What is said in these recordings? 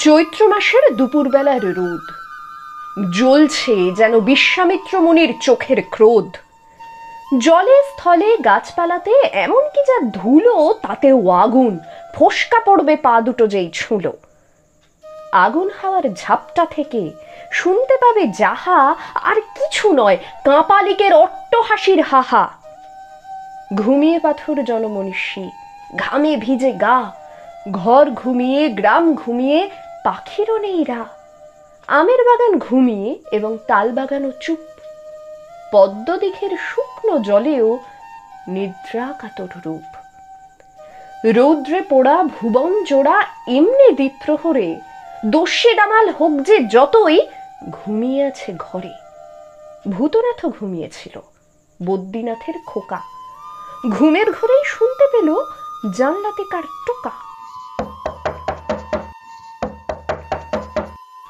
চৈত্র মাসের দুপুরবেলার রোদ জ্বলছে যেন বিশ্বামিত্র মুনির চোখের ক্রোধ। জলে স্থলে গাছপালাতে এমনকি যা ধুলো তাতেও আগুন, ফোসকা পড়বে পা দুটো যেই ছুঁলো। আগুন হাওয়ার ঝাপটা থেকে শুনতে পাবে যাহা, আর কিছু নয় কাঁপালিকের অট্টহাসির হাহা। ঘুমিয়ে পাথর জনমনীষী, ঘামে ভিজে গা, ঘর ঘুমিয়ে গ্রাম ঘুমিয়ে পাখিরও নেই রা। আমের বাগান ঘুমিয়ে এবং তাল বাগানও চুপ, পদ্মদিঘের শুকনো জলেও নিদ্রা কাতর রূপ। রৌদ্রে পোড়া ভুবন জোড়া এমনি দ্বীপ্রহরে, দস্যি দামাল হোক যে যতই, ঘুমিয়ে আছে ঘরে। ভূতনাথও ঘুমিয়েছিল, বদ্রীনাথের খোকা। ঘুমের ঘরেই শুনতে পেল জানলাতে কার টোকা।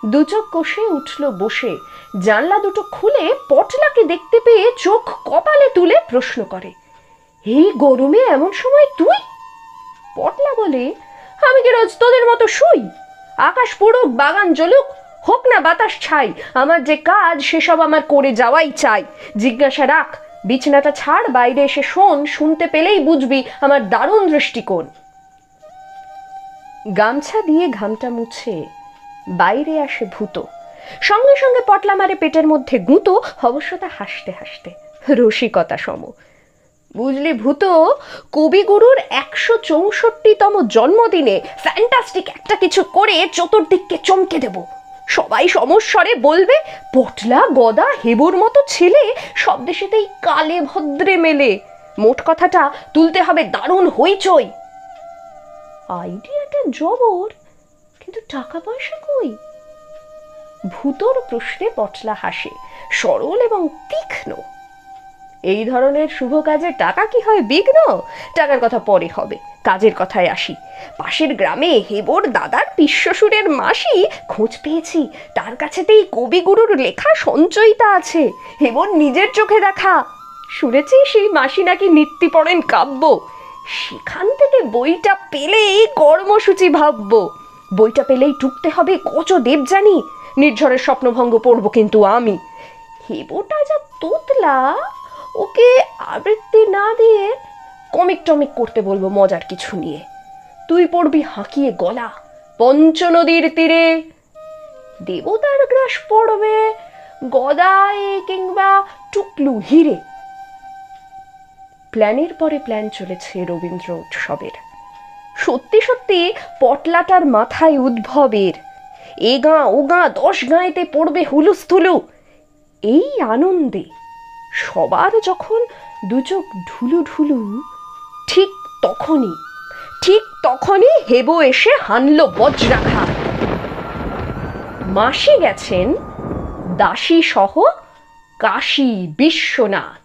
দুচোখ কষে উঠল বসে, জানলা দুটো খুলে পটলাকে দেখতে পেয়ে চোখ কপালে তুলে প্রশ্ন করে, এই গরমে এমন সময় তুই? পটলা বলে, আমি কি রোজ তোদের মতো শুই? আকাশ পড়ুক, বাগান জ্বলুক, হোক না বাতাস ছাই, আমার যে কাজ সেসব আমার করে যাওয়াই চাই। জিজ্ঞাসা রাখ, বিছানাটা ছাড়, বাইরে এসে শোন, শুনতে পেলেই বুঝবি আমার দারুণ দৃষ্টিকোণ। গামছা দিয়ে ঘামটা মুছে বাইরে আসে ভূত, সঙ্গে সঙ্গে পটলা মারে পেটের মধ্যে গুঁতো, অবশ্যতা হাসতে হাসতে, রসিকতা সম। বুঝলি ভূত, কবিগুরুর ১৬৪তম জন্মদিনে ফ্যান্টাস্টিক একটা কিছু করে চতুর্দিককে চমকে দেব। সবাই সমস্বরে বলবে, পটলা গদা হেবুর মতো ছেলে সব দেশেতেই কালে ভদ্রে মেলে। মোট কথাটা তুলতে হবে দারুণ হইচই। আইডিয়াটা জবর, কিন্তু টাকা পয়সা কই? ভূতর প্রশ্নে পটলা হাসে, সরল এবং তীক্ষ্ণ। এই ধরনের শুভ কাজে টাকা কি হয় বিঘ্ন? টাকার কথা পরে হবে, কাজের কথায় আসি। পাশের গ্রামে হেবর দাদার পিশ্বশুরের মাসি, খোঁজ পেয়েছি তার কাছেতেই কবিগুরুর লেখা সঞ্চয়িতা আছে, হেবর নিজের চোখে দেখা। শুনেছি সেই মাসি নাকি নিত্যি পড়েন কাব্য, সেখান থেকে বইটা পেলেই কর্মসূচি ভাববো। বইটা পেলেই টুকতে হবে কচ দেবযানী, নির্ঝরের স্বপ্নভঙ্গ পড়বো কিন্তু আমি। হেবটা যা তোতলা, ওকে আবৃত্তি না দিয়ে কমিক টমিক করতে বলবো মজার কিছু নিয়ে। তুই পড়বি হাঁকিয়ে গলা, পঞ্চনদীর তীরে। দেবতার গ্রাস পড়বে গদায় কিংবা টুকলু হিরে। প্ল্যানের পরে প্ল্যান চলেছে রবীন্দ্র উৎসবের। সত্যি সত্যি পটলাটার মাথায় উদ্ভবের। এ গাঁ ও গাঁ 10 গাঁয়েতে পড়বে হুলুস্থুলু। এই আনন্দে সবার যখন দুচোখ ঢুলু ঢুলু, ঠিক তখনই হেবো এসে হানল বজ্রাঘাত। মাসি গেছেন দাসী সহ কাশী বিশ্বনাথ।